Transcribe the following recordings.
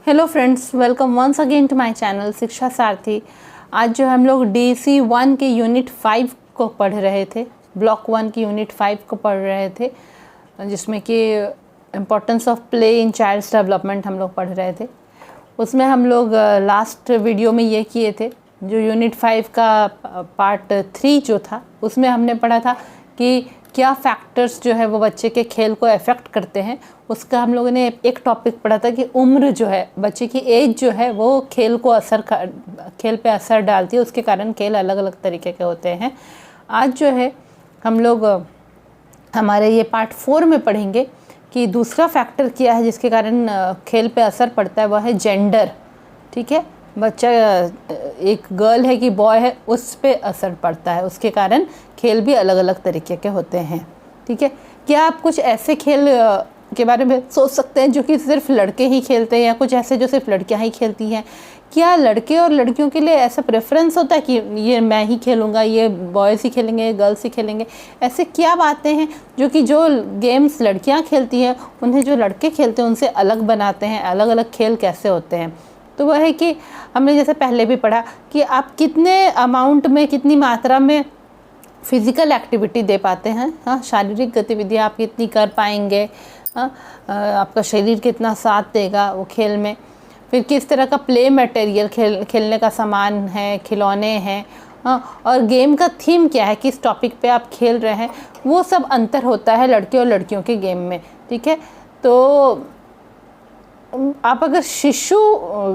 Hello friends, welcome once again to my channel Shiksha Sarathi. आज जो हम लोग DC 1 के यूनिट 5 को पढ़ रहे थे, ब्लॉक 1 की यूनिट 5 को पढ़ रहे थे, जिसमें कि importance of play in child's development हम लोग पढ़ रहे थे। उसमें हम लोग लास्ट वीडियो में ये किए थे, जो यूनिट 5 का पार्ट 3 जो था, उसमें हमने पढ़ा था कि क्या फैक्टर्स जो है वो बच्चे के खेल को अफेक्ट करते हैं। उसका हम लोगों ने एक टॉपिक पढ़ा था कि उम्र जो है, बच्चे की एज जो है वो खेल पे असर डालती है, उसके कारण खेल अलग अलग तरीके के होते हैं। आज जो है हम लोग हमारे ये पार्ट 4 में पढ़ेंगे कि दूसरा फैक्टर क्या है जिसके कारण खेल पे असर पड़ता है, वह है जेंडर। ठीक है, बच्चा एक गर्ल है कि बॉय है, उस पे असर पड़ता है, उसके कारण खेल भी अलग अलग तरीके के होते हैं। ठीक है, क्या आप कुछ ऐसे खेल के बारे में सोच सकते हैं जो कि सिर्फ लड़के ही खेलते हैं, या कुछ ऐसे जो सिर्फ लड़कियां ही खेलती हैं? क्या लड़के और लड़कियों के लिए ऐसा प्रेफरेंस होता है कि ये मैं ही खेलूँगा, ये बॉयज़ ही खेलेंगे, ये गर्ल्स ही खेलेंगे? ऐसे क्या बातें हैं जो गेम्स लड़कियाँ खेलती हैं उन्हें जो लड़के खेलते हैं उनसे अलग बनाते हैं? अलग अलग खेल कैसे होते हैं? तो वह है कि हमने जैसे पहले भी पढ़ा कि आप कितने अमाउंट में, कितनी मात्रा में फिज़िकल एक्टिविटी दे पाते हैं। हाँ, शारीरिक गतिविधियाँ आप कितनी कर पाएंगे, हाँ, आपका शरीर कितना साथ देगा वो खेल में। फिर किस तरह का प्ले मटेरियल खेलने का सामान है, खिलौने हैं, हाँ, और गेम का थीम क्या है, किस टॉपिक पे आप खेल रहे हैं, वो सब अंतर होता है लड़के और लड़कियों के गेम में। ठीक है, तो आप अगर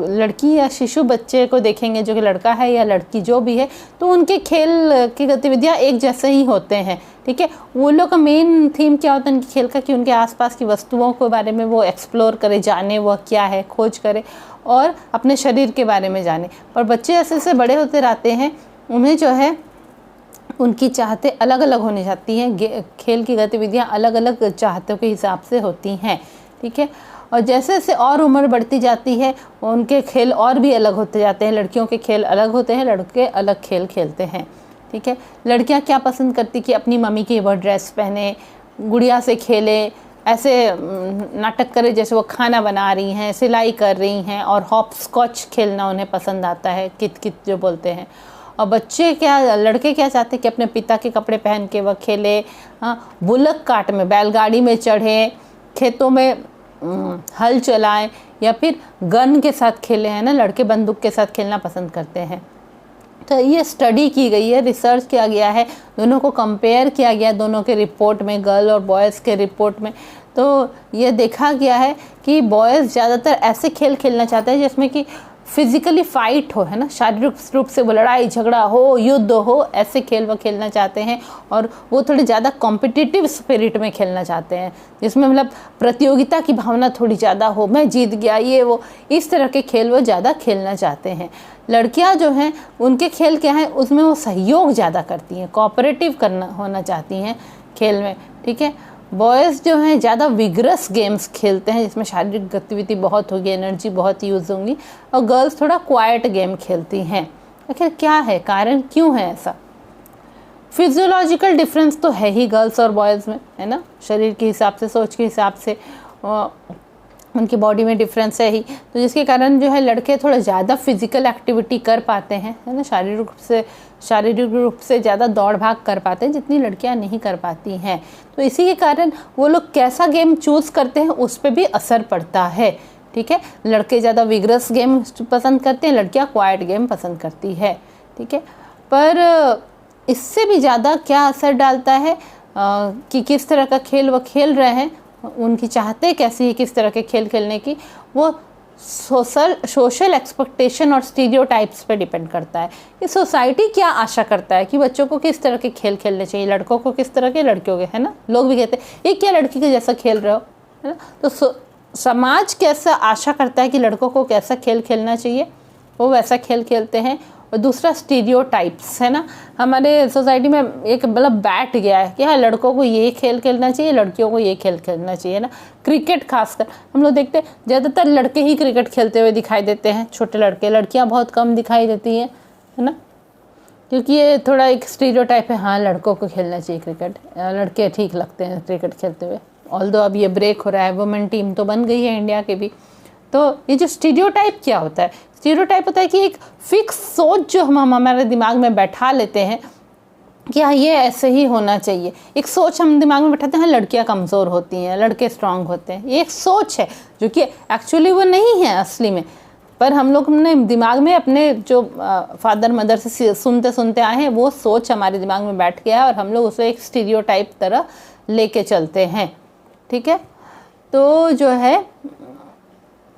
लड़की या शिशु बच्चे को देखेंगे, जो कि लड़का है या लड़की जो भी है, तो उनके खेल की गतिविधियाँ एक जैसे ही होते हैं। ठीक है, वो लोग का मेन थीम क्या होता है उनके खेल का कि उनके आसपास की वस्तुओं के बारे में वो एक्सप्लोर करे, जाने वह क्या है, खोज करे और अपने शरीर के बारे में जाने। पर बच्चे ऐसे ऐसे बड़े होते रहते हैं, उन्हें जो है उनकी चाहते अलग अलग होने जाती हैं, खेल की गतिविधियाँ अलग अलग चाहतों के हिसाब से होती हैं। ठीक है, और जैसे जैसे और उम्र बढ़ती जाती है उनके खेल और भी अलग होते जाते हैं। लड़कियों के खेल अलग होते हैं, लड़के अलग खेल खेलते हैं। ठीक है, लड़कियां क्या पसंद करती कि अपनी मम्मी की वह ड्रेस पहने, गुड़िया से खेले, ऐसे नाटक करे जैसे वो खाना बना रही हैं, सिलाई कर रही हैं, और हॉप स्कॉच खेलना उन्हें पसंद आता है, कित कित जो बोलते हैं। और लड़के क्या चाहते हैं कि अपने पिता के कपड़े पहन के वह खेले, हाँ, बुलक कार्ट में, बैलगाड़ी में चढ़े, खेतों में हल चलाएं, या फिर गन के साथ खेले हैं ना, लड़के बंदूक के साथ खेलना पसंद करते हैं। तो ये स्टडी की गई है, रिसर्च किया गया है, दोनों को कंपेयर किया गया दोनों के रिपोर्ट में, गर्ल और बॉयज़ के रिपोर्ट में। तो ये देखा गया है कि बॉयज़ ज़्यादातर ऐसे खेल खेलना चाहते हैं जिसमें कि फिज़िकली फाइट हो, है ना, शारीरिक रूप से वो लड़ाई झगड़ा हो, युद्ध हो, ऐसे खेल वो खेलना चाहते हैं। और वो थोड़े ज़्यादा कॉम्पिटिटिव स्पिरिट में खेलना चाहते हैं, जिसमें मतलब प्रतियोगिता की भावना थोड़ी ज़्यादा हो, मैं जीत गया, ये वो, इस तरह के खेल वो ज़्यादा खेलना चाहते हैं। लड़कियां जो हैं उनके खेल क्या है, उसमें वो सहयोग ज़्यादा करती हैं, कोऑपरेटिव होना चाहती हैं खेल में। ठीक है, बॉयज़ जो हैं ज़्यादा विगरस गेम्स खेलते हैं जिसमें शारीरिक गतिविधि बहुत होगी, एनर्जी बहुत यूज़ होंगी, और गर्ल्स थोड़ा क्वाइट गेम खेलती हैं। आखिर क्या है कारण, क्यों है ऐसा? फिजियोलॉजिकल डिफरेंस तो है ही गर्ल्स और बॉयज़ में, है ना, शरीर के हिसाब से, सोच के हिसाब से उनकी बॉडी में डिफरेंस है ही, तो जिसके कारण जो है लड़के थोड़ा ज़्यादा फिजिकल एक्टिविटी कर पाते हैं, है ना, शारीरिक रूप से ज़्यादा दौड़ भाग कर पाते हैं, जितनी लड़कियां नहीं कर पाती हैं। तो इसी के कारण वो लोग कैसा गेम चूज़ करते हैं उस पर भी असर पड़ता है। ठीक है, लड़के ज़्यादा विगरस गेम पसंद करते हैं, लड़कियाँ क्वाइट गेम पसंद करती है। ठीक है, पर इससे भी ज़्यादा क्या असर डालता है कि किस तरह का खेल वो खेल रहे हैं, उनकी चाहते कैसी है किस तरह के खेल खेलने की, वो सोशल एक्सपेक्टेशन और स्टीरियोटाइप्स पे डिपेंड करता है कि सोसाइटी क्या आशा करता है कि बच्चों को किस तरह के खेल खेलने चाहिए, लड़कों को किस तरह के, लड़कियों के, है ना। लोग भी कहते हैं ये क्या लड़की के जैसा खेल रहे हो, है ना। तो समाज कैसा आशा करता है कि लड़कों को कैसा खेल खेलना चाहिए, वो वैसा खेल खेलते हैं। और दूसरा स्टीरियोटाइप्स, है ना, हमारे सोसाइटी में एक मतलब बैठ गया है कि हाँ, लड़कों को ये खेल खेलना चाहिए, लड़कियों को ये खेल खेलना चाहिए ना। क्रिकेट खासकर हम लोग देखते हैं, ज़्यादातर लड़के ही क्रिकेट खेलते हुए दिखाई देते हैं, छोटे लड़के, लड़कियां बहुत कम दिखाई देती हैं, है ना, क्योंकि ये थोड़ा एक स्टीरियोटाइप है, हाँ लड़कों को खेलना चाहिए क्रिकेट, लड़के ठीक लगते हैं क्रिकेट खेलते हुए। ऑल्दो अब ये ब्रेक हो रहा है, वुमेन टीम तो बन गई है इंडिया के भी, तो ये जो स्टीरियोटाइप क्या होता है, स्टीरियोटाइप होता है कि एक फिक्स सोच जो हम हमारे दिमाग में बैठा लेते हैं कि हाँ ये ऐसे ही होना चाहिए। एक सोच हम दिमाग में बैठाते हैं, लड़कियां कमज़ोर होती हैं, लड़के स्ट्रांग होते हैं। ये एक सोच है जो कि एक्चुअली वो नहीं है असली में, पर हम लोग अपने दिमाग में अपने जो फादर मदर से सुनते सुनते आए हैं वो सोच हमारे दिमाग में बैठ गया है और हम लोग उसे एक स्टीरियोटाइप तरह लेके चलते हैं। ठीक है, तो जो है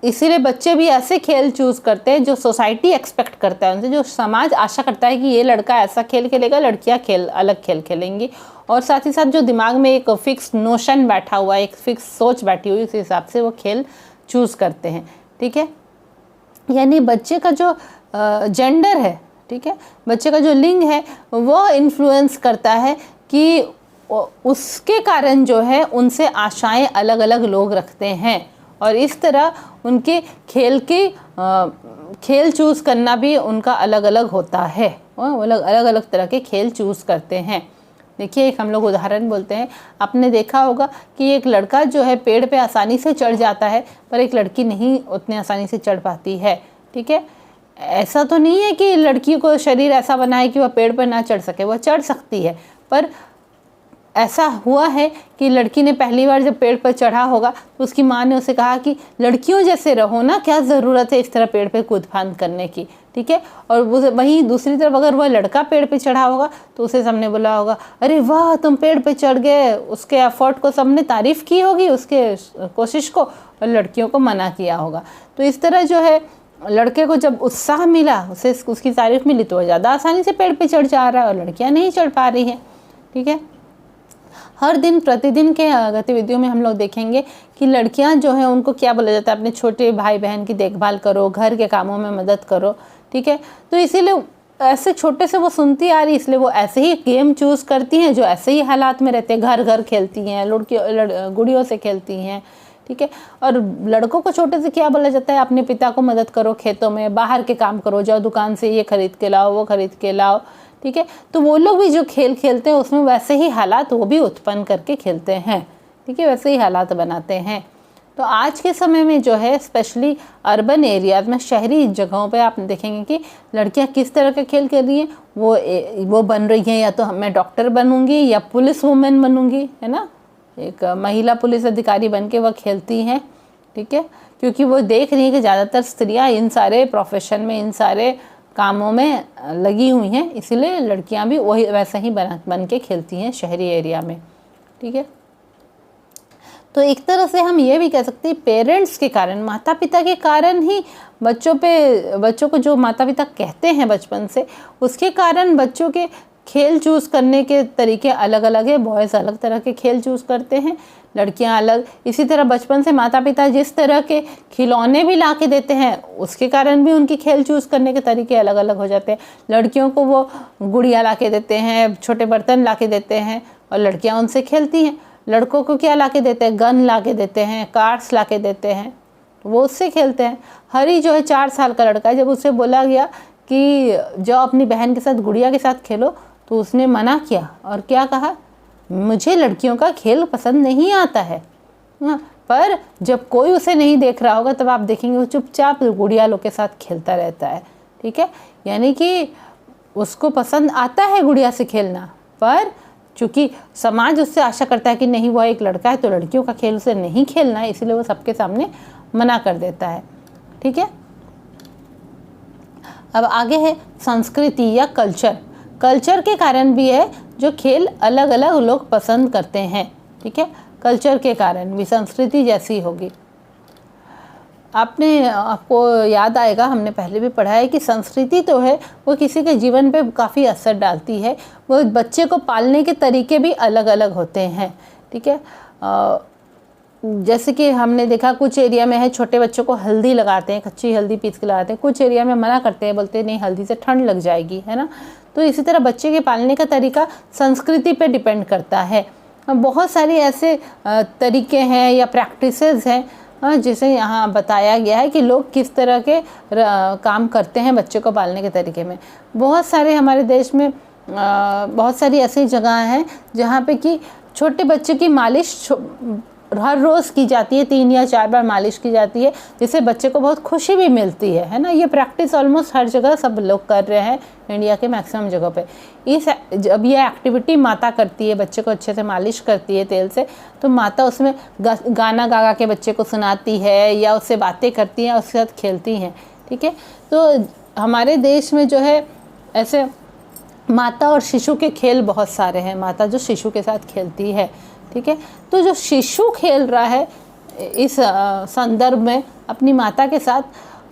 इसीलिए बच्चे भी ऐसे खेल चूज़ करते हैं जो सोसाइटी एक्सपेक्ट करता है उनसे, जो समाज आशा करता है कि ये लड़का ऐसा खेल खेलेगा, लड़कियां अलग खेल खेलेंगी। और साथ ही साथ जो दिमाग में एक फिक्स नोशन बैठा हुआ है, एक फिक्स सोच बैठी हुई, उस हिसाब से वो खेल चूज़ करते हैं। ठीक है, यानी बच्चे का जो जेंडर है, ठीक है, बच्चे का जो लिंग है वो इन्फ्लुएंस करता है कि उसके कारण जो है उनसे आशाएं अलग अलग लोग रखते हैं और इस तरह उनके खेल चूज़ करना भी उनका अलग अलग होता है। वो अलग अलग तरह के खेल चूज़ करते हैं। देखिए, एक हम लोग उदाहरण बोलते हैं, आपने देखा होगा कि एक लड़का जो है पेड़ पे आसानी से चढ़ जाता है पर एक लड़की नहीं उतने आसानी से चढ़ पाती है। ठीक है, ऐसा तो नहीं है कि लड़की को शरीर ऐसा बना है कि वह पेड़ पर ना चढ़ सके, वह चढ़ सकती है, पर ऐसा हुआ है कि लड़की ने पहली बार जब पेड़ पर चढ़ा होगा तो उसकी माँ ने उसे कहा कि लड़कियों जैसे रहो ना, क्या ज़रूरत है इस तरह पेड़ पे कूद फांद करने की। ठीक है, और वहीं दूसरी तरफ अगर वह लड़का पेड़ पे चढ़ा होगा तो उसे सबने बोला होगा, अरे वाह तुम पेड़ पे चढ़ गए, उसके एफर्ट को सबने तारीफ़ की होगी, उसके कोशिश को, और लड़कियों को मना किया होगा। तो इस तरह जो है लड़के को जब उत्साह मिला, उसे उसकी तारीफ़ मिली तो वह ज़्यादा आसानी से पेड़ पर चढ़ जा रहा है और लड़कियाँ नहीं चढ़ पा रही हैं। ठीक है, हर दिन प्रतिदिन के गतिविधियों में हम लोग देखेंगे कि लड़कियां जो हैं उनको क्या बोला जाता है, अपने छोटे भाई बहन की देखभाल करो, घर के कामों में मदद करो। ठीक है, तो इसीलिए ऐसे छोटे से वो सुनती आ रही, इसलिए वो ऐसे ही गेम चूज़ करती हैं जो ऐसे ही हालात में रहते हैं, घर घर खेलती हैं, गुड़ियों से खेलती हैं। ठीक है, और लड़कों को छोटे से क्या बोला जाता है, अपने पिता को मदद करो खेतों में, बाहर के काम करो, जाओ दुकान से ये खरीद के लाओ, वो खरीद के लाओ। ठीक है, तो वो लोग भी जो खेल खेलते हैं उसमें वैसे ही हालात वो भी उत्पन्न करके खेलते हैं। ठीक है, वैसे ही हालात बनाते हैं। तो आज के समय में जो है स्पेशली अर्बन एरियाज में, शहरी जगहों पे आप देखेंगे कि लड़कियां किस तरह के खेल खेल रही हैं। वो बन रही हैं, या तो मैं डॉक्टर बनूंगी या पुलिस वुमेन बनूंगी, है ना, एक महिला पुलिस अधिकारी बन के वह खेलती हैं। ठीक है, क्योंकि वो देख रही हैं कि ज़्यादातर स्त्रियाँ इन सारे प्रोफेशन में, इन सारे कामों में लगी हुई हैं, इसीलिए लड़कियां भी वही वैसे ही बन के खेलती हैं शहरी एरिया में। ठीक है, तो एक तरह से हम ये भी कह सकते हैं पेरेंट्स के कारण, माता पिता के कारण ही बच्चों को जो माता पिता कहते हैं बचपन से, उसके कारण बच्चों के खेल चूज़ करने के तरीके अलग अलग है। बॉयज़ अलग तरह के खेल चूज़ करते हैं, लड़कियां अलग। इसी तरह बचपन से माता पिता जिस तरह के खिलौने भी ला के देते हैं उसके कारण भी उनकी खेल चूज़ करने के तरीके अलग अलग हो जाते हैं। लड़कियों को वो गुड़िया ला के देते हैं, छोटे बर्तन ला के देते हैं और लड़कियां उनसे खेलती हैं। लड़कों को क्या ला के देते हैं, गन ला के देते हैं, कार्ड्स ला के देते हैं, वो उससे खेलते हैं। हरी जो है 4 साल का लड़का है, जब उसे बोला गया कि जाओ अपनी बहन के साथ गुड़िया के साथ खेलो तो उसने मना किया और क्या कहा, मुझे लड़कियों का खेल पसंद नहीं आता है। पर जब कोई उसे नहीं देख रहा होगा तब आप देखेंगे वो चुपचाप गुड़िया लोग के साथ खेलता रहता है। ठीक है, यानी कि उसको पसंद आता है गुड़िया से खेलना, पर चूँकि समाज उससे आशा करता है कि नहीं वो एक लड़का है तो लड़कियों का खेल उसे नहीं खेलना है, इसलिए वो सबके सामने मना कर देता है। ठीक है, अब आगे है संस्कृति या कल्चर के कारण भी है जो खेल अलग अलग लोग पसंद करते हैं। ठीक है, कल्चर के कारण भी संस्कृति जैसी होगी। आपको याद आएगा, हमने पहले भी पढ़ा है कि संस्कृति तो है वो किसी के जीवन पे काफ़ी असर डालती है। वो बच्चे को पालने के तरीके भी अलग अलग होते हैं। ठीक है, जैसे कि हमने देखा कुछ एरिया में है छोटे बच्चों को हल्दी लगाते हैं, कच्ची हल्दी पीस के लगाते हैं, कुछ एरिया में मना करते हैं, बोलते हैं नहीं हल्दी से ठंड लग जाएगी, है ना। तो इसी तरह बच्चे के पालने का तरीका संस्कृति पे डिपेंड करता है। बहुत सारे ऐसे तरीके हैं या प्रैक्टिसेस हैं जिसे यहाँ बताया गया है कि लोग किस तरह के काम करते हैं बच्चे को पालने के तरीके में। बहुत सारे हमारे देश में बहुत सारी ऐसी जगह हैं जहाँ पे कि छोटे बच्चे की मालिश हर रोज़ की जाती है, 3 या 4 बार मालिश की जाती है, जिससे बच्चे को बहुत खुशी भी मिलती है ना। ये प्रैक्टिस ऑलमोस्ट हर जगह सब लोग कर रहे हैं, इंडिया के मैक्सिमम जगह पे। जब ये एक्टिविटी माता करती है, बच्चे को अच्छे से मालिश करती है तेल से, तो माता उसमें गाना गा गा के बच्चे को सुनाती है या उससे बातें करती हैं, उसके साथ खेलती हैं। ठीक है, तो हमारे देश में जो है ऐसे माता और शिशु के खेल बहुत सारे हैं, माता जो शिशु के साथ खेलती है। ठीक है, तो जो शिशु खेल रहा है इस संदर्भ में अपनी माता के साथ,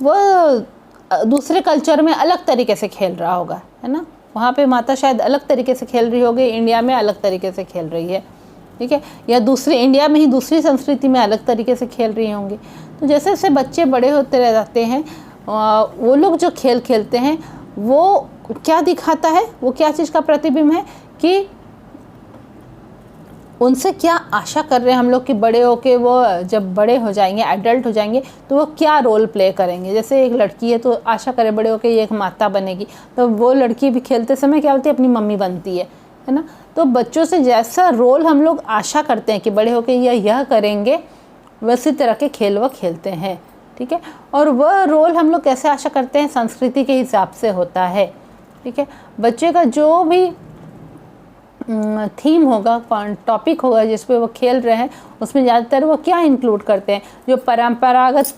वो दूसरे कल्चर में अलग तरीके से खेल रहा होगा, है ना। वहाँ पे माता शायद अलग तरीके से खेल रही होगी, इंडिया में अलग तरीके से खेल रही है। ठीक है, या दूसरी इंडिया में ही दूसरी संस्कृति में अलग तरीके से खेल रही होंगी। तो जैसे जैसे बच्चे बड़े होते रह जाते हैं, वो लोग जो खेल खेलते हैं वो क्या दिखाता है, वो क्या चीज़ का प्रतिबिंब है कि उनसे क्या आशा कर रहे हैं हम लोग कि बड़े होके वो जब बड़े हो जाएंगे, एडल्ट हो जाएंगे, तो वो क्या रोल प्ले करेंगे। जैसे एक लड़की है तो आशा करे बड़े होके ये एक माता बनेगी, तो वो लड़की भी खेलते समय क्या होती है, अपनी मम्मी बनती है ना। तो बच्चों से जैसा रोल हम लोग आशा करते हैं कि बड़े होके यह करेंगे, वैसी तरह के खेल वो खेलते हैं। ठीक है, और वह रोल हम लोग कैसे आशा करते हैं, संस्कृति के हिसाब से होता है। ठीक है, बच्चे का जो भी थीम होगा, टॉपिक होगा जिस पे वो खेल रहे हैं, उसमें ज़्यादातर वो क्या इंक्लूड करते हैं, जो परंपरागत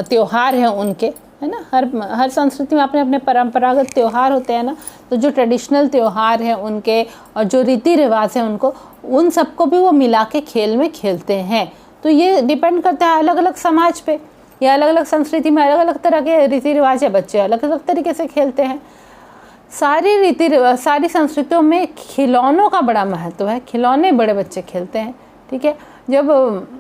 त्यौहार हैं उनके, है ना। हर संस्कृति में अपने अपने परंपरागत त्यौहार होते हैं ना, तो जो ट्रेडिशनल त्यौहार हैं उनके और जो रीति रिवाज हैं उनको, उन सबको भी वो मिला के खेल में खेलते हैं। तो ये डिपेंड करता है अलग अलग समाज पे, या अलग अलग संस्कृति में अलग अलग तरह के रीति रिवाज है, बच्चे अलग अलग तरीके से खेलते हैं। सारी रीति रिवाज, सारी संस्कृतियों में खिलौनों का बड़ा महत्व है, खिलौने बड़े बच्चे खेलते हैं। ठीक है, जब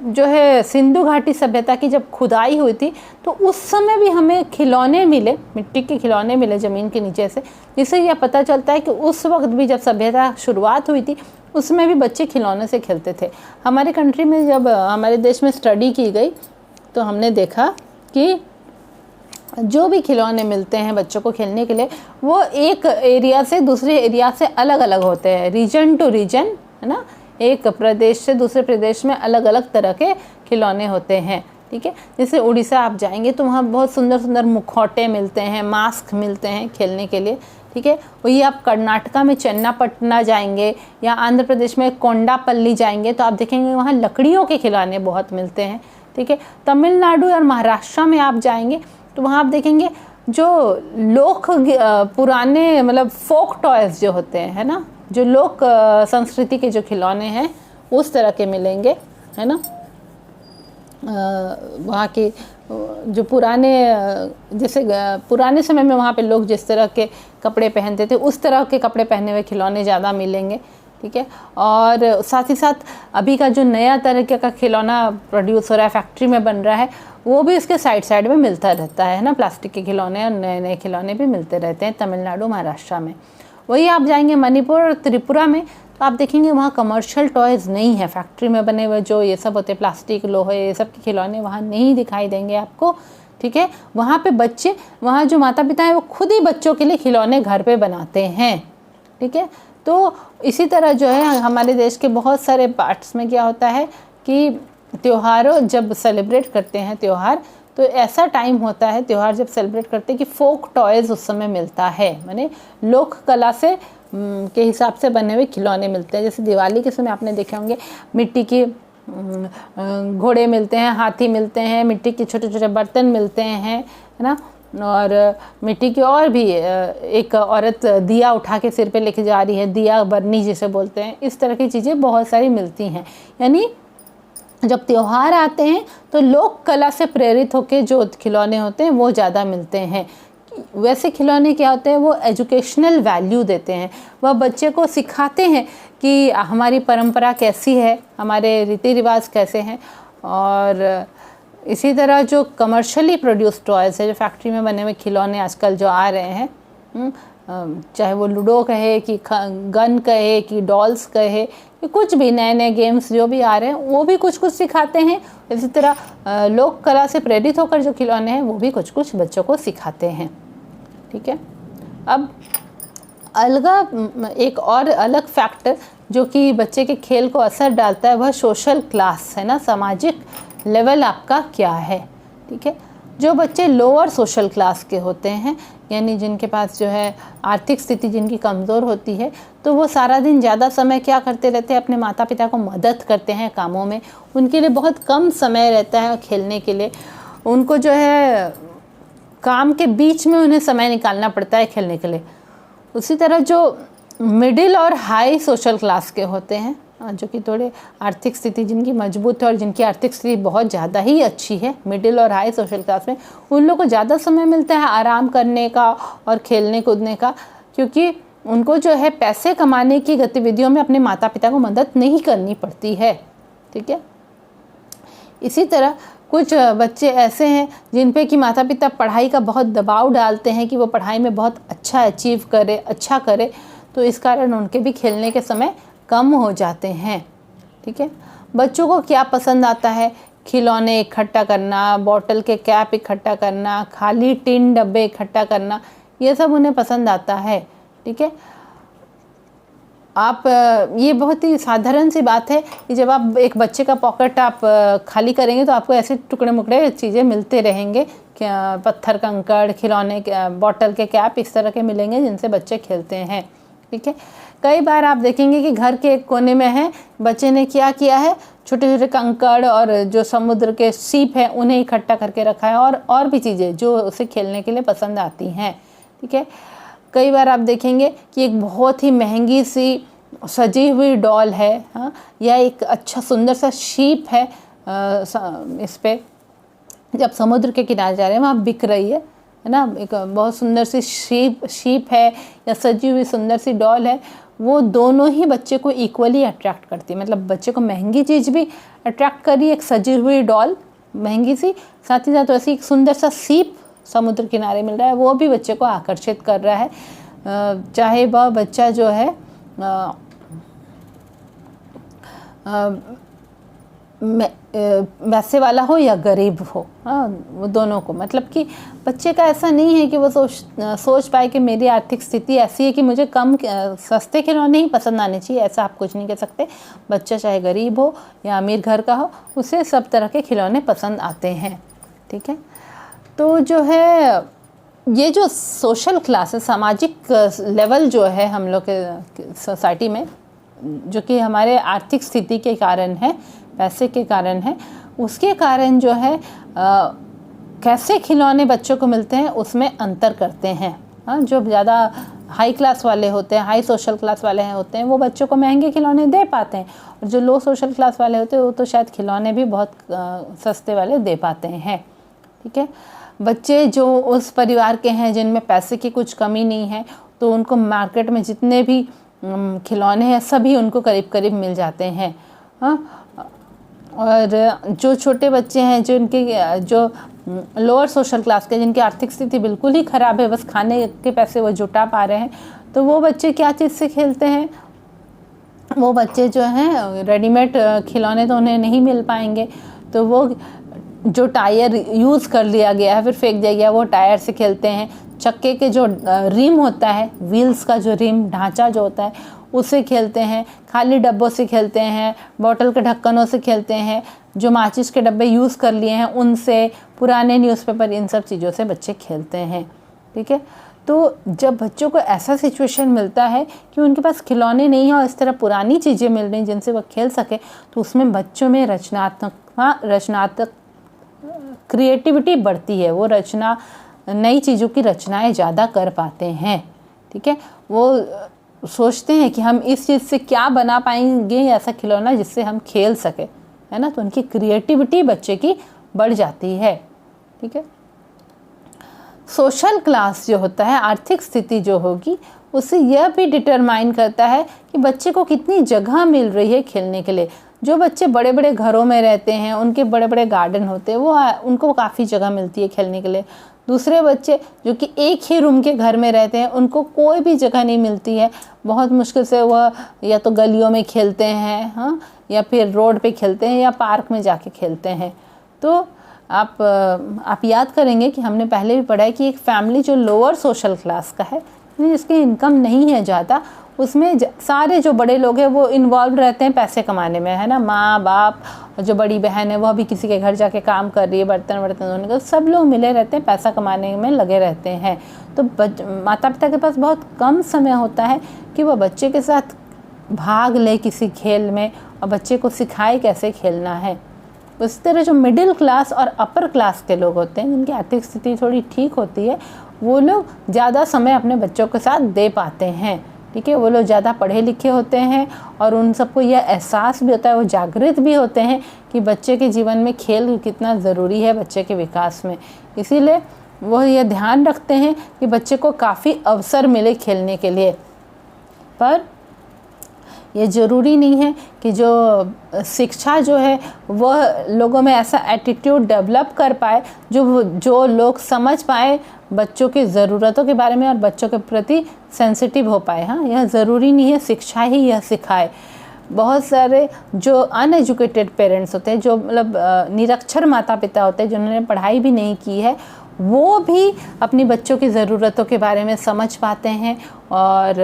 जो है सिंधु घाटी सभ्यता की जब खुदाई हुई थी, तो उस समय भी हमें खिलौने मिले, मिट्टी के खिलौने मिले ज़मीन के नीचे से, जिससे यह पता चलता है कि उस वक्त भी जब सभ्यता शुरुआत हुई थी, उसमें भी बच्चे खिलौने से खेलते थे। हमारे कंट्री में जब हमारे देश में स्टडी की गई, तो हमने देखा कि जो भी खिलौने मिलते हैं बच्चों को खेलने के लिए, वो एक एरिया से दूसरे एरिया से अलग अलग होते हैं, रीजन टू रीजन, है ना। एक प्रदेश से दूसरे प्रदेश में अलग अलग तरह के खिलौने होते हैं। ठीक है, जैसे उड़ीसा आप जाएंगे तो वहाँ बहुत सुंदर सुंदर मुखौटे मिलते हैं, मास्क मिलते हैं खेलने के लिए। ठीक है, वही आप कर्नाटका में चन्नापटना जाएंगे या आंध्र प्रदेश में कोंडापल्ली जाएंगे तो आप देखेंगे वहाँ लकड़ियों के खिलौने बहुत मिलते हैं। ठीक है, तमिलनाडु और महाराष्ट्र में आप जाएंगे तो वहाँ आप देखेंगे जो लोक पुराने मतलब फोक टॉयज़ जो होते हैं, है ना, जो लोक संस्कृति के जो खिलौने हैं उस तरह के मिलेंगे, है ना। वहाँ के जो पुराने, जैसे पुराने समय में वहाँ पे लोग जिस तरह के कपड़े पहनते थे, उस तरह के कपड़े पहने हुए खिलौने ज़्यादा मिलेंगे। ठीक है, और साथ ही साथ अभी का जो नया तरीके का खिलौना प्रोड्यूस हो रहा है, फैक्ट्री में बन रहा है, वो भी इसके साइड में मिलता रहता है ना। प्लास्टिक के खिलौने और नए नए खिलौने भी मिलते रहते हैं तमिलनाडु महाराष्ट्र में। वही आप जाएंगे मणिपुर और त्रिपुरा में तो आप देखेंगे वहाँ कमर्शियल टॉयज़ नहीं है, फैक्ट्री में बने हुए जो ये सब होते हैं प्लास्टिक, लोहे, ये सब के खिलौने वहाँ नहीं दिखाई देंगे आपको। ठीक है, वहाँ पे बच्चे, वहाँ जो माता पिता हैं वो खुद ही बच्चों के लिए खिलौने घर पे बनाते हैं। ठीक है, तो इसी तरह जो है हमारे देश के बहुत सारे पार्ट्स में क्या होता है कि त्योहारों जब सेलिब्रेट करते हैं त्यौहार, तो ऐसा टाइम होता है त्यौहार जब सेलिब्रेट करते हैं कि फोक टॉयज़ उस समय मिलता है, माने लोक कला से के हिसाब से बने हुए खिलौने मिलते हैं। जैसे दिवाली के समय आपने देखे होंगे मिट्टी के घोड़े मिलते हैं, हाथी मिलते हैं, मिट्टी के छोटे छोटे बर्तन मिलते हैं, है ना, और मिट्टी की और भी एक औरत दिया उठा के सिर पे लेके जा रही है, दिया बरनी जिसे बोलते हैं, इस तरह की चीज़ें बहुत सारी मिलती हैं। यानी जब त्यौहार आते हैं तो लोक कला से प्रेरित होकर जो खिलौने होते हैं वो ज़्यादा मिलते हैं। वैसे खिलौने क्या होते हैं, वो एजुकेशनल वैल्यू देते हैं, वह बच्चे को सिखाते हैं कि हमारी परंपरा कैसी है, हमारे रीति रिवाज कैसे हैं। और इसी तरह जो कमर्शियली प्रोड्यूस टॉयज़ है, जो फैक्ट्री में बने हुए खिलौने आजकल जो आ रहे हैं, चाहे वो लूडो कहे कि गन कहे कि डॉल्स कहे कि कुछ भी नए नए गेम्स जो भी आ रहे हैं वो भी कुछ कुछ सिखाते हैं। इसी तरह लोक कला से प्रेरित होकर जो खिलौने हैं वो भी कुछ कुछ बच्चों को सिखाते हैं। ठीक है, अब अलग एक और अलग फैक्टर जो कि बच्चे के खेल को असर डालता है वह सोशल क्लास है ना, सामाजिक लेवल आपका क्या है। ठीक है, जो बच्चे लोअर सोशल क्लास के होते हैं, यानी जिनके पास जो है आर्थिक स्थिति जिनकी कमज़ोर होती है, तो वो सारा दिन ज़्यादा समय क्या करते रहते हैं, अपने माता पिता को मदद करते हैं कामों में। उनके लिए बहुत कम समय रहता है खेलने के लिए। उनको जो है काम के बीच में उन्हें समय निकालना पड़ता है खेलने के लिए। उसी तरह जो मिडिल और हाई सोशल क्लास के होते हैं, जो कि थोड़े आर्थिक स्थिति जिनकी मजबूत है और जिनकी आर्थिक स्थिति बहुत ज़्यादा ही अच्छी है, मिडिल और हाई सोशल क्लास में उन लोगों को ज़्यादा समय मिलता है आराम करने का और खेलने कूदने का, क्योंकि उनको जो है पैसे कमाने की गतिविधियों में अपने माता पिता को मदद नहीं करनी पड़ती है। ठीक है, इसी तरह कुछ बच्चे ऐसे हैं जिन पे कि माता पिता पढ़ाई का बहुत दबाव डालते हैं कि वो पढ़ाई में बहुत अच्छा अचीव करे, अच्छा करे, तो इस कारण उनके भी खेलने के समय कम हो जाते हैं। ठीक है, बच्चों को क्या पसंद आता है, खिलौने इकट्ठा करना, बॉटल के कैप इकट्ठा करना, खाली टिन डब्बे इकट्ठा करना, ये सब उन्हें पसंद आता है। ठीक है, आप ये बहुत ही साधारण सी बात है कि जब आप एक बच्चे का पॉकेट आप खाली करेंगे तो आपको ऐसे टुकड़े मुकड़े चीज़ें मिलते रहेंगे, पत्थर कंकड़, खिलौने, बॉटल के कैप, इस तरह के मिलेंगे जिनसे बच्चे खेलते हैं। ठीक है, कई बार आप देखेंगे कि घर के एक कोने में है, बच्चे ने क्या किया है, छोटे छोटे कंकड़ और जो समुद्र के सीप हैं उन्हें इकट्ठा करके रखा है, और भी चीज़ें जो उसे खेलने के लिए पसंद आती हैं। ठीक है, कई बार आप देखेंगे कि एक बहुत ही महंगी सी सजी हुई डॉल है, हाँ, या एक अच्छा सुंदर सा शीप है, इस पे जब समुद्र के किनारे जा रहे हैं वहाँ बिक रही है ना, एक बहुत सुंदर सी शीप है या सजी हुई सुंदर सी डॉल है, वो दोनों ही बच्चे को इक्वली अट्रैक्ट करती है। मतलब बच्चे को महंगी चीज़ भी अट्रैक्ट करी, एक सजी हुई डॉल महंगी सी, साथ ही साथ वैसे एक सुंदर सा सीप समुद्र किनारे मिल रहा है, वो भी बच्चे को आकर्षित कर रहा है, चाहे वह बच्चा जो है पैसे वाला हो या गरीब हो, हाँ, वो दोनों को। मतलब कि बच्चे का ऐसा नहीं है कि वो सोच पाए कि मेरी आर्थिक स्थिति ऐसी है कि मुझे कम सस्ते खिलौने ही पसंद आने चाहिए, ऐसा आप कुछ नहीं कह सकते। बच्चा चाहे गरीब हो या अमीर घर का हो, उसे सब तरह के खिलौने पसंद आते हैं। ठीक है, तो जो है ये जो सोशल क्लास है, सामाजिक लेवल जो है हम लोग के सोसाइटी में, जो कि हमारे आर्थिक स्थिति के कारण है, पैसे के कारण है, उसके कारण जो है कैसे खिलौने बच्चों को मिलते हैं उसमें अंतर करते हैं। हाँ, जो ज़्यादा हाई क्लास वाले होते हैं, हाई सोशल क्लास वाले होते हैं, वो बच्चों को महंगे खिलौने दे पाते हैं, और जो लो सोशल क्लास वाले होते हैं वो तो शायद खिलौने भी बहुत सस्ते वाले दे पाते हैं। ठीक है, बच्चे जो उस परिवार के हैं जिनमें पैसे की कुछ कमी नहीं है, तो उनको मार्केट में जितने भी खिलौने हैं सभी उनको करीब करीब मिल जाते हैं। हाँ, और जो छोटे बच्चे हैं जो लोअर सोशल क्लास के, जिनकी आर्थिक स्थिति बिल्कुल ही ख़राब है, बस खाने के पैसे वो जुटा पा रहे हैं, तो वो बच्चे क्या चीज़ से खेलते हैं, वो बच्चे जो हैं रेडीमेड खिलौने तो उन्हें नहीं मिल पाएंगे, तो वो जो टायर यूज़ कर लिया गया है फिर फेंक दिया गया, वो टायर से खेलते हैं। चक्के के जो रिम होता है, व्हील्स का जो रिम ढांचा जो होता है, उससे खेलते हैं। खाली डब्बों से खेलते हैं, बॉटल के ढक्कनों से खेलते हैं, जो माचिस के डब्बे यूज़ कर लिए हैं उनसे, पुराने न्यूज़पेपर, इन सब चीज़ों से बच्चे खेलते हैं। ठीक है, तो जब बच्चों को ऐसा सिचुएशन मिलता है कि उनके पास खिलौने नहीं हैं और इस तरह पुरानी चीज़ें मिल रही जिनसे वह खेल सके, तो उसमें बच्चों में रचनात्मक क्रिएटिविटी बढ़ती है, वो नई चीज़ों की रचनाएं ज़्यादा कर पाते हैं। ठीक है, वो सोचते हैं कि हम इस चीज़ से क्या बना पाएंगे, ऐसा खिलौना जिससे हम खेल सके, है ना, तो उनकी क्रिएटिविटी बच्चे की बढ़ जाती है। ठीक है, सोशल क्लास जो होता है, आर्थिक स्थिति जो होगी, उससे यह भी डिटरमाइन करता है कि बच्चे को कितनी जगह मिल रही है खेलने के लिए। जो बच्चे बड़े बड़े घरों में रहते हैं, उनके बड़े बड़े गार्डन होते हैं, वो उनको काफ़ी जगह मिलती है खेलने के लिए। दूसरे बच्चे जो कि एक ही रूम के घर में रहते हैं, उनको कोई भी जगह नहीं मिलती है, बहुत मुश्किल से वह या तो गलियों में खेलते हैं, हाँ, या फिर रोड पे खेलते हैं या पार्क में जाके खेलते हैं। तो आप याद करेंगे कि हमने पहले भी पढ़ा है कि एक फैमिली जो लोअर सोशल क्लास का है, जिसकी इनकम नहीं है ज़्यादा, उसमें सारे जो बड़े लोग हैं वो इन्वॉल्व रहते हैं पैसे कमाने में, है ना। माँ बाप, जो बड़ी बहन है वो भी किसी के घर जाके काम कर रही है, बर्तन वर्तन धोने का, सब लोग मिले रहते हैं, पैसा कमाने में लगे रहते हैं। तो माता पिता के पास बहुत कम समय होता है कि वो बच्चे के साथ भाग ले किसी खेल में और बच्चे को सिखाए कैसे खेलना है। उस तरह जो मिडिल क्लास और अपर क्लास के लोग होते हैं, जिनकी आर्थिक स्थिति थोड़ी ठीक होती है, वो लोग ज़्यादा समय अपने बच्चों के साथ दे पाते हैं, ठीक है। वो लोग ज़्यादा पढ़े लिखे होते हैं और उन सबको यह एहसास भी होता है, वो जागृत भी होते हैं कि बच्चे के जीवन में खेल कितना ज़रूरी है बच्चे के विकास में। इसीलिए वो ये ध्यान रखते हैं कि बच्चे को काफ़ी अवसर मिले खेलने के लिए। पर ये ज़रूरी नहीं है कि जो शिक्षा जो है वह लोगों में ऐसा एटीट्यूड डेवलप कर पाए जो लोग समझ पाए बच्चों की ज़रूरतों के बारे में और बच्चों के प्रति सेंसिटिव हो पाए। हाँ, यह ज़रूरी नहीं है शिक्षा ही यह सिखाए। बहुत सारे जो अनएजुकेटेड पेरेंट्स होते हैं, जो मतलब निरक्षर माता पिता होते हैं, जिन्होंने पढ़ाई भी नहीं की है, वो भी अपनी बच्चों की ज़रूरतों के बारे में समझ पाते हैं और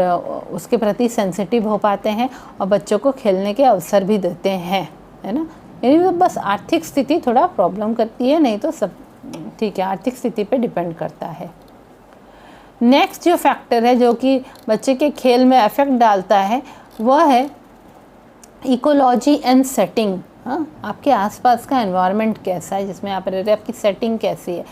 उसके प्रति सेंसिटिव हो पाते हैं और बच्चों को खेलने के अवसर भी देते हैं, है ना। यानी बस आर्थिक स्थिति थोड़ा प्रॉब्लम करती है, नहीं तो सब ठीक है, आर्थिक स्थिति पे डिपेंड करता है। नेक्स्ट जो फैक्टर है जो कि बच्चे के खेल में इफेक्ट डालता है वह है इकोलॉजी एंड सेटिंग। हाँ, आपके आसपास का एनवायरनमेंट कैसा है जिसमें आप रह रहे हैं, आपकी सेटिंग कैसी है।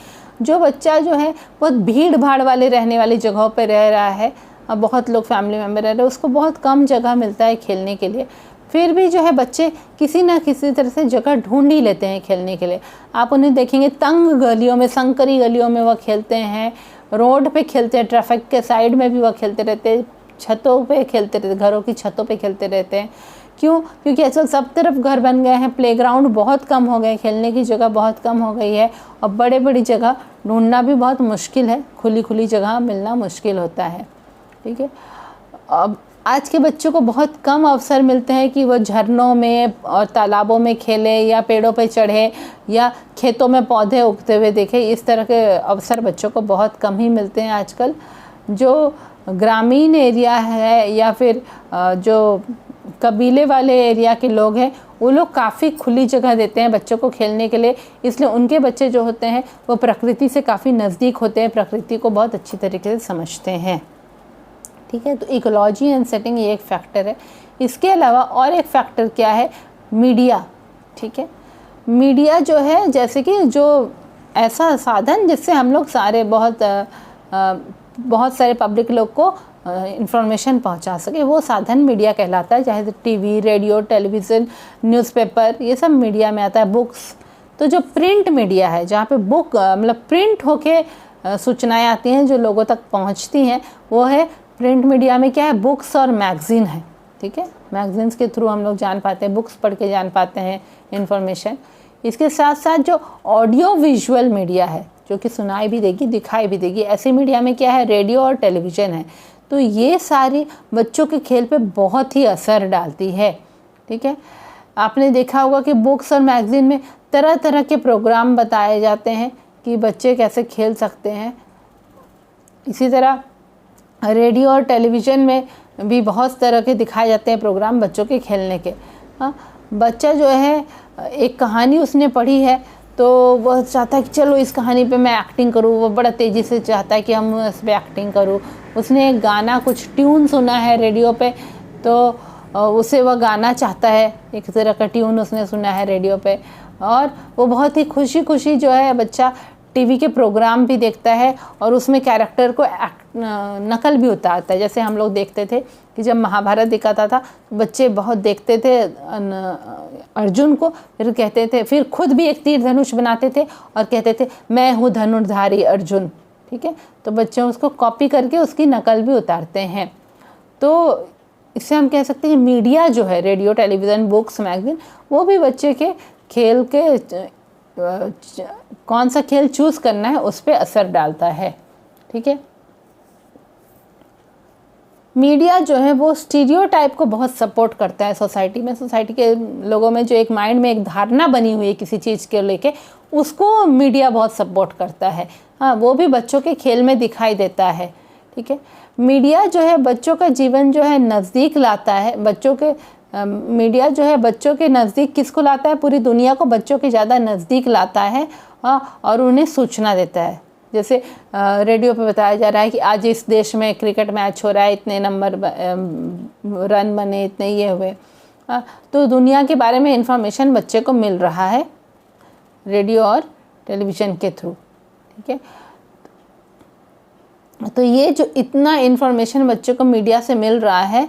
जो बच्चा जो है बहुत भीड़ भाड़ वाले रहने वाली जगहों पे रह रहा है, अब बहुत लोग फैमिली मेम्बर रह रहे हैं, उसको बहुत कम जगह मिलता है खेलने के लिए, फिर भी जो है बच्चे किसी ना किसी तरह से जगह ढूंढ ही लेते हैं खेलने के लिए। आप उन्हें देखेंगे तंग गलियों में, संकरी गलियों में वह खेलते हैं, रोड पे खेलते हैं, ट्रैफिक के साइड में भी वह खेलते रहते हैं, छतों पे खेलते रहते, घरों की छतों पे खेलते रहते हैं। क्यों? क्योंकि आजकल सब तरफ घर बन गए हैं, प्लेग्राउंड बहुत कम हो गए, खेलने की जगह बहुत कम हो गई है और बड़े बड़ी जगह ढूंढना भी बहुत मुश्किल है, खुली जगह मिलना मुश्किल होता है, ठीक है। अब आज के बच्चों को बहुत कम अवसर मिलते हैं कि वो झरनों में और तालाबों में खेले या पेड़ों पे चढ़े या खेतों में पौधे उगते हुए देखे। इस तरह के अवसर बच्चों को बहुत कम ही मिलते हैं आजकल। जो ग्रामीण एरिया है या फिर जो कबीले वाले एरिया के लोग हैं, वो लोग काफ़ी खुली जगह देते हैं बच्चों को खेलने के लिए, इसलिए उनके बच्चे जो होते हैं वो प्रकृति से काफ़ी नज़दीक होते हैं, प्रकृति को बहुत अच्छी तरीके से समझते हैं, ठीक है। तो इकोलॉजी एंड सेटिंग ये एक फैक्टर है। इसके अलावा और एक फैक्टर क्या है, मीडिया, ठीक है। मीडिया जो है, जैसे कि जो ऐसा साधन जिससे हम लोग सारे बहुत सारे पब्लिक लोग को इंफॉर्मेशन पहुंचा सके, वो साधन मीडिया कहलाता है। चाहे टीवी, रेडियो, टेलीविज़न, न्यूज़पेपर, ये सब मीडिया में आता है। बुक्स, तो जो प्रिंट मीडिया है, जहाँ पे बुक मतलब प्रिंट होके सूचनाएं आती हैं जो लोगों तक पहुँचती हैं, वो है प्रिंट मीडिया में क्या है, बुक्स और मैगज़ीन है, ठीक है। मैगज़ीन्स के थ्रू हम लोग जान पाते हैं, बुक्स पढ़ के जान पाते हैं इन्फॉर्मेशन। इसके साथ साथ जो ऑडियो विजुअल मीडिया है, जो कि सुनाई भी देगी, दिखाई भी देगी, ऐसे मीडिया में क्या है, रेडियो और टेलीविज़न है। तो ये सारी बच्चों के खेल पे बहुत ही असर डालती है, ठीक है। आपने देखा होगा कि बुक्स और मैगज़ीन में तरह तरह के प्रोग्राम बताए जाते हैं कि बच्चे कैसे खेल सकते हैं। इसी तरह रेडियो और टेलीविज़न में भी बहुत तरह के दिखाए जाते हैं प्रोग्राम बच्चों के खेलने के। हाँ, बच्चा जो है एक कहानी उसने पढ़ी है तो वह चाहता है कि चलो इस कहानी पे मैं एक्टिंग करूँ, वो बड़ा तेज़ी से चाहता है कि हम इस पर एक्टिंग करूँ। उसने एक गाना, कुछ ट्यून सुना है रेडियो पे, तो उसे वह गाना चाहता है, एक तरह का ट्यून उसने सुना है रेडियो पे, और वो बहुत ही खुशी खुशी जो है बच्चा टीवी के प्रोग्राम भी देखता है और उसमें कैरेक्टर को नकल भी उतारता है। जैसे हम लोग देखते थे कि जब महाभारत दिखाता था बच्चे बहुत देखते थे अर्जुन को, फिर कहते थे, फिर खुद भी एक तीर धनुष बनाते थे और कहते थे मैं हूँ धनुर्धारी अर्जुन, ठीक है। तो बच्चे उसको कॉपी करके उसकी नकल भी उतारते हैं। तो इससे हम कह सकते हैं मीडिया जो है, रेडियो, टेलीविज़न, बुक्स, मैगज़ीन, वो भी बच्चे के खेल के कौन सा खेल चूज़ करना है उस पर असर डालता है, ठीक है। मीडिया जो है वो स्टीरियोटाइप को बहुत सपोर्ट करता है सोसाइटी में। सोसाइटी के लोगों में जो एक माइंड में एक धारणा बनी हुई है किसी चीज़ के लेके, उसको मीडिया बहुत सपोर्ट करता है। हाँ, वो भी बच्चों के खेल में दिखाई देता है ठीक है। मीडिया जो है बच्चों का जीवन जो है नज़दीक लाता है, बच्चों के मीडिया जो है बच्चों के नज़दीक किसको लाता है, पूरी दुनिया को बच्चों के ज़्यादा नज़दीक लाता है और उन्हें सूचना देता है। जैसे रेडियो पे बताया जा रहा है कि आज इस देश में क्रिकेट मैच हो रहा है, इतने नंबर रन बने, इतने ये हुए, तो दुनिया के बारे में इंफॉर्मेशन बच्चे को मिल रहा है रेडियो और टेलीविज़न के थ्रू, ठीक है। तो ये जो इतना इन्फॉर्मेशन बच्चों को मीडिया से मिल रहा है,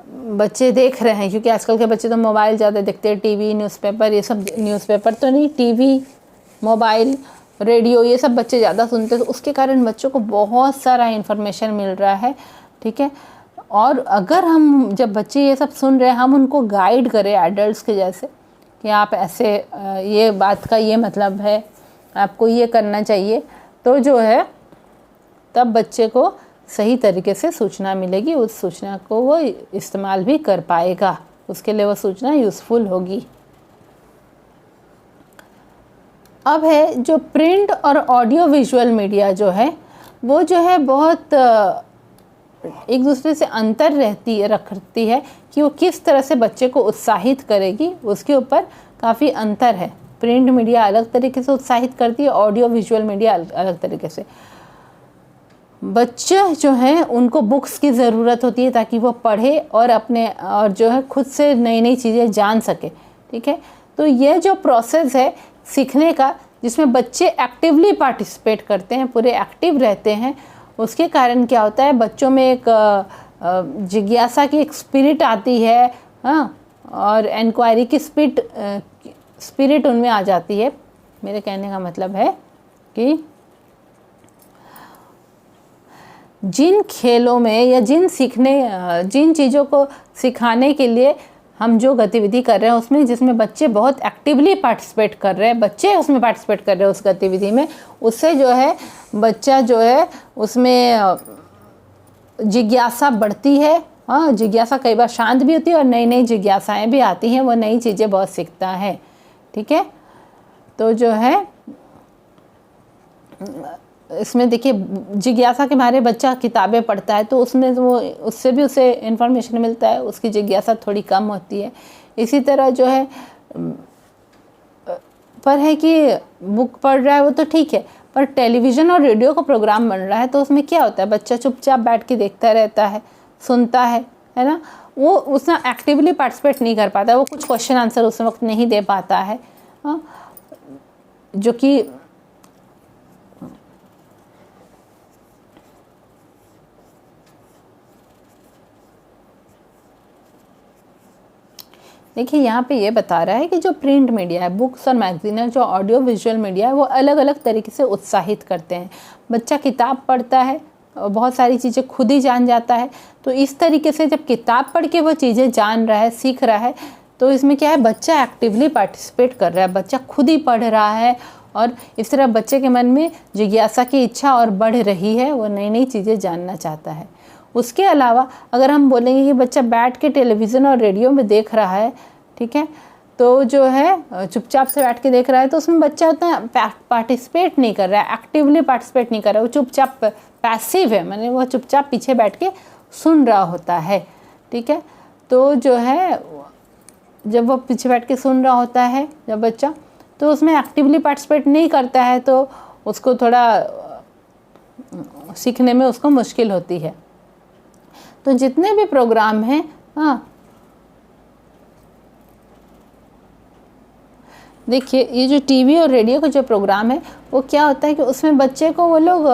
बच्चे देख रहे हैं, क्योंकि आजकल के बच्चे तो मोबाइल ज़्यादा देखते हैं, टीवी, न्यूज़पेपर, ये सब, न्यूज़पेपर तो नहीं, टीवी, मोबाइल, रेडियो, ये सब बच्चे ज़्यादा सुनते हैं, तो उसके कारण बच्चों को बहुत सारा इन्फॉर्मेशन मिल रहा है, ठीक है। और अगर हम, जब बच्चे ये सब सुन रहे हैं, हम उनको गाइड करें एडल्ट्स के जैसे कि आप ऐसे, ये बात का ये मतलब है, आपको ये करना चाहिए, तो जो है तब बच्चे को सही तरीके से सूचना मिलेगी, उस सूचना को वो इस्तेमाल भी कर पाएगा, उसके लिए वो सूचना यूज़फुल होगी। अब है जो प्रिंट और ऑडियो विजुअल मीडिया जो है वो जो है बहुत एक दूसरे से अंतर रखती है कि वो किस तरह से बच्चे को उत्साहित करेगी, उसके ऊपर काफ़ी अंतर है। प्रिंट मीडिया अलग तरीके से उत्साहित करती है, ऑडियो विजुअल मीडिया अलग तरीके से। बच्चे जो हैं उनको बुक्स की ज़रूरत होती है ताकि वो पढ़े और अपने और जो है खुद से नई नई चीज़ें जान सके, ठीक है। तो ये जो प्रोसेस है सीखने का, जिसमें बच्चे एक्टिवली पार्टिसिपेट करते हैं, पूरे एक्टिव रहते हैं, उसके कारण क्या होता है, बच्चों में एक जिज्ञासा की एक स्पिरिट आती है, और इंक्वायरी की स्पिरिट उनमें आ जाती है। मेरे कहने का मतलब है कि जिन खेलों में या जिन चीज़ों को सिखाने के लिए हम जो गतिविधि कर रहे हैं उसमें, जिसमें बच्चे बहुत एक्टिवली पार्टिसिपेट कर रहे हैं, बच्चे उसमें पार्टिसिपेट कर रहे हैं उस गतिविधि में, उससे जो है बच्चा जो है उसमें जिज्ञासा बढ़ती है। जिज्ञासा कई बार शांत भी होती है और नई नई जिज्ञासाएं भी आती हैं, वो नई चीज़ें बहुत सीखता है, ठीक है। तो जो है इसमें देखिए, जिज्ञासा के बारे बच्चा किताबें पढ़ता है तो उसमें वो उससे भी उसे इन्फॉर्मेशन मिलता है, उसकी जिज्ञासा थोड़ी कम होती है। इसी तरह जो है पर है कि बुक पढ़ रहा है वो तो ठीक है, पर टेलीविज़न और रेडियो का प्रोग्राम बन रहा है तो उसमें क्या होता है, बच्चा चुपचाप बैठ के देखता रहता है, सुनता है ना, वो उसमें एक्टिवली पार्टिसिपेट नहीं कर पाता, वो कुछ क्वेश्चन आंसर उस वक्त नहीं दे पाता है, जो कि देखिए यहाँ पे ये बता रहा है कि जो प्रिंट मीडिया है, बुक्स और मैगजीन है, जो ऑडियो विजुअल मीडिया है, वो अलग अलग तरीके से उत्साहित करते हैं। बच्चा किताब पढ़ता है, बहुत सारी चीज़ें खुद ही जान जाता है, तो इस तरीके से जब किताब पढ़ के वो चीज़ें जान रहा है, सीख रहा है, तो इसमें क्या है, बच्चा एक्टिवली पार्टिसिपेट कर रहा है, बच्चा खुद ही पढ़ रहा है, और इस तरह बच्चे के मन में जिज्ञासा की इच्छा और बढ़ रही है, वो नई नई चीज़ें जानना चाहता है। उसके अलावा अगर हम बोलेंगे कि बच्चा बैठ के टेलीविज़न और रेडियो में देख रहा है, ठीक है, तो जो है चुपचाप से बैठ के देख रहा है, तो उसमें बच्चा उतना पार्टिसिपेट नहीं कर रहा है, एक्टिवली पार्टिसिपेट नहीं कर रहा है, वो चुपचाप पैसिव है, माने वो चुपचाप पीछे बैठ के सुन रहा होता है, ठीक है। तो जो है जब वो पीछे बैठ के सुन रहा होता है जब बच्चा, तो उसमें एक्टिवली पार्टिसिपेट नहीं करता है, तो उसको थोड़ा सीखने में उसको मुश्किल होती है। तो जितने भी प्रोग्राम हैं, देखिए ये जो टीवी और रेडियो का जो प्रोग्राम है वो क्या होता है कि उसमें बच्चे को वो लोग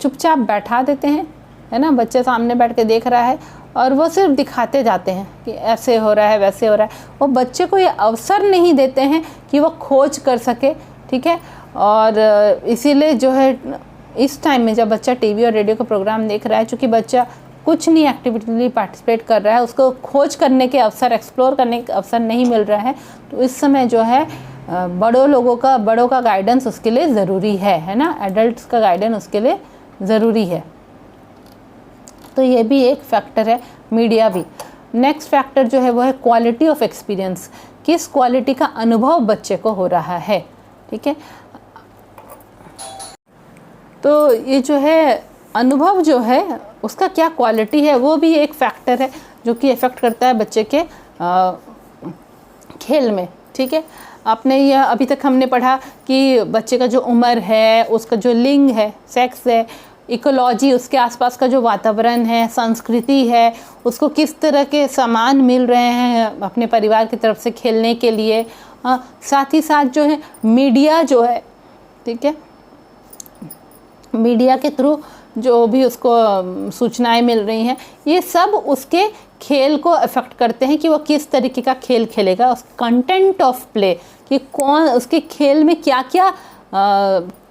चुपचाप बैठा देते हैं, है ना, बच्चे सामने बैठ के देख रहा है और वो सिर्फ दिखाते जाते हैं कि ऐसे हो रहा है, वैसे हो रहा है, वो बच्चे को ये अवसर नहीं देते हैं कि वो खोज कर सके, ठीक है। और इसीलिए जो है इस टाइम में जब बच्चा टीवी और रेडियो का प्रोग्राम देख रहा है, चूँकि बच्चा कुछ नहीं एक्टिविटी पार्टिसिपेट कर रहा है, उसको खोज करने के अवसर, एक्सप्लोर करने के अवसर नहीं मिल रहा है, तो इस समय जो है बड़ों का गाइडेंस उसके लिए ज़रूरी है ना, एडल्ट्स का गाइडेंस उसके लिए ज़रूरी है। तो ये भी एक फैक्टर है, मीडिया भी। नेक्स्ट फैक्टर जो है वो है क्वालिटी ऑफ एक्सपीरियंस, किस क्वालिटी का अनुभव बच्चे को हो रहा है, ठीक है। तो ये जो है अनुभव जो है उसका क्या क्वालिटी है वो भी एक फैक्टर है जो कि इफ़ेक्ट करता है बच्चे के खेल में। ठीक है, आपने यह अभी तक हमने पढ़ा कि बच्चे का जो उम्र है, उसका जो लिंग है, सेक्स है, इकोलॉजी, उसके आसपास का जो वातावरण है, संस्कृति है, उसको किस तरह के सामान मिल रहे हैं अपने परिवार की तरफ से खेलने के लिए। साथ ही साथ जो है मीडिया जो है, ठीक है, मीडिया के थ्रू जो भी उसको सूचनाएं मिल रही हैं, ये सब उसके खेल को अफेक्ट करते हैं कि वो किस तरीके का खेल खेलेगा। उस कंटेंट ऑफ प्ले कि कौन उसके खेल में क्या क्या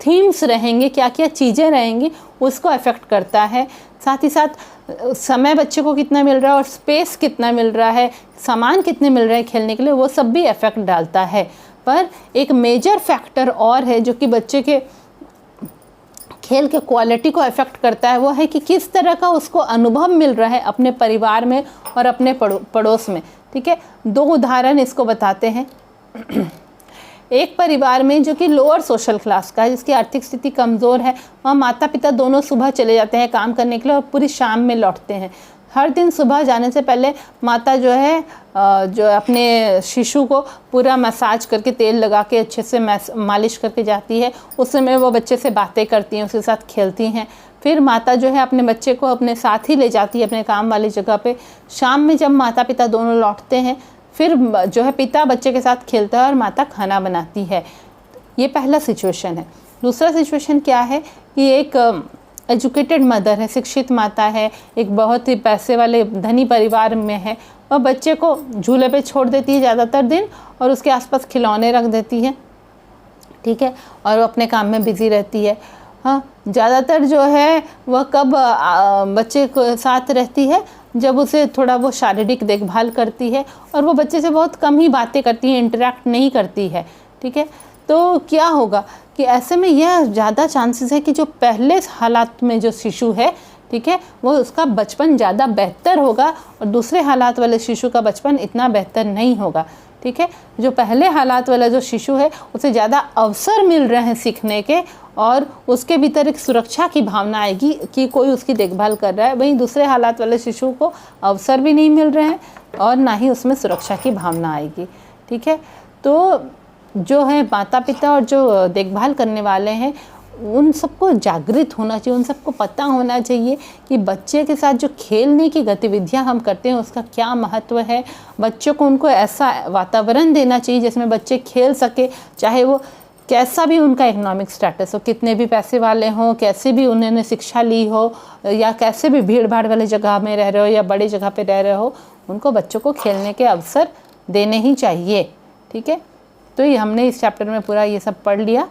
थीम्स रहेंगे, क्या क्या चीज़ें रहेंगी, उसको अफेक्ट करता है। साथ ही साथ समय बच्चे को कितना मिल रहा है और स्पेस कितना मिल रहा है, सामान कितने मिल रहे हैं खेलने के लिए, वो सब भी इफ़ेक्ट डालता है। पर एक मेजर फैक्टर और है जो कि बच्चे के खेल के क्वालिटी को अफेक्ट करता है, वो है कि किस तरह का उसको अनुभव मिल रहा है अपने परिवार में और अपने पड़ोस में। ठीक है, दो उदाहरण इसको बताते हैं। एक परिवार में जो कि लोअर सोशल क्लास का है, जिसकी आर्थिक स्थिति कमज़ोर है, वहाँ माता पिता दोनों सुबह चले जाते हैं काम करने के लिए और पूरी शाम में लौटते हैं। हर दिन सुबह जाने से पहले माता जो है जो अपने शिशु को पूरा मसाज करके तेल लगा के अच्छे से मालिश करके जाती है। उस समय वो बच्चे से बातें करती हैं, उसके साथ खेलती हैं। फिर माता जो है अपने बच्चे को अपने साथ ही ले जाती है अपने काम वाली जगह पे। शाम में जब माता पिता दोनों लौटते हैं, फिर जो है पिता बच्चे के साथ खेलता है और माता खाना बनाती है। ये पहला सिचुएशन है। दूसरा सिचुएशन क्या है कि एक एजुकेटेड मदर है, शिक्षित माता है, एक बहुत ही पैसे वाले धनी परिवार में है, वह बच्चे को झूले पे छोड़ देती है ज़्यादातर दिन और उसके आसपास खिलौने रख देती है। ठीक है, और वो अपने काम में बिज़ी रहती है। हाँ, ज़्यादातर जो है वह कब बच्चे के साथ रहती है, जब उसे थोड़ा वो शारीरिक देखभाल करती है और वो बच्चे से बहुत कम ही बातें करती है, इंटरेक्ट नहीं करती है। ठीक है, तो क्या होगा कि ऐसे में यह ज़्यादा चांसेस है कि जो पहले हालात में जो शिशु है, ठीक है, वो उसका बचपन ज़्यादा बेहतर होगा और दूसरे हालात वाले शिशु का बचपन इतना बेहतर नहीं होगा। ठीक है, जो पहले हालात वाला जो शिशु है उसे ज़्यादा अवसर मिल रहे हैं सीखने के और उसके भीतर एक सुरक्षा की भावना आएगी कि कोई उसकी देखभाल कर रहा है। वहीं दूसरे हालात वाले शिशु को अवसर भी नहीं मिल रहे हैं और ना ही उसमें सुरक्षा की भावना आएगी। ठीक है, तो जो है माता पिता और जो देखभाल करने वाले हैं उन सबको जागृत होना चाहिए, उन सबको पता होना चाहिए कि बच्चे के साथ जो खेलने की गतिविधियां हम करते हैं उसका क्या महत्व है। बच्चों को उनको ऐसा वातावरण देना चाहिए जिसमें बच्चे खेल सके, चाहे वो कैसा भी उनका इकोनॉमिक स्टेटस हो, कितने भी पैसे वाले हों, कैसे भी उन्होंने शिक्षा ली हो या कैसे भी भीड़ भाड़ वाले जगह में रह रहे हो या बड़ी जगह पे रह रहे हो, उनको बच्चों को खेलने के अवसर देने ही चाहिए। ठीक है, तो ये हमने इस चैप्टर में पूरा ये सब पढ़ लिया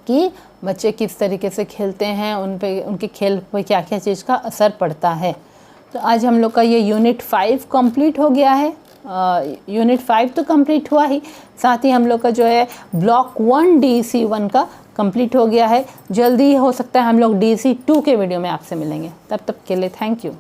कि बच्चे किस तरीके से खेलते हैं, उन पे उनके खेल पे क्या क्या चीज़ का असर पड़ता है। तो आज हम लोग का ये यूनिट 5 कंप्लीट हो गया है। यूनिट 5 तो कंप्लीट हुआ ही, साथ ही हम लोग का जो है ब्लॉक 1 DEC 1 का कंप्लीट हो गया है। जल्दी हो सकता है हम लोग DEC 2 के वीडियो में आपसे मिलेंगे। तब तक के लिए थैंक यू।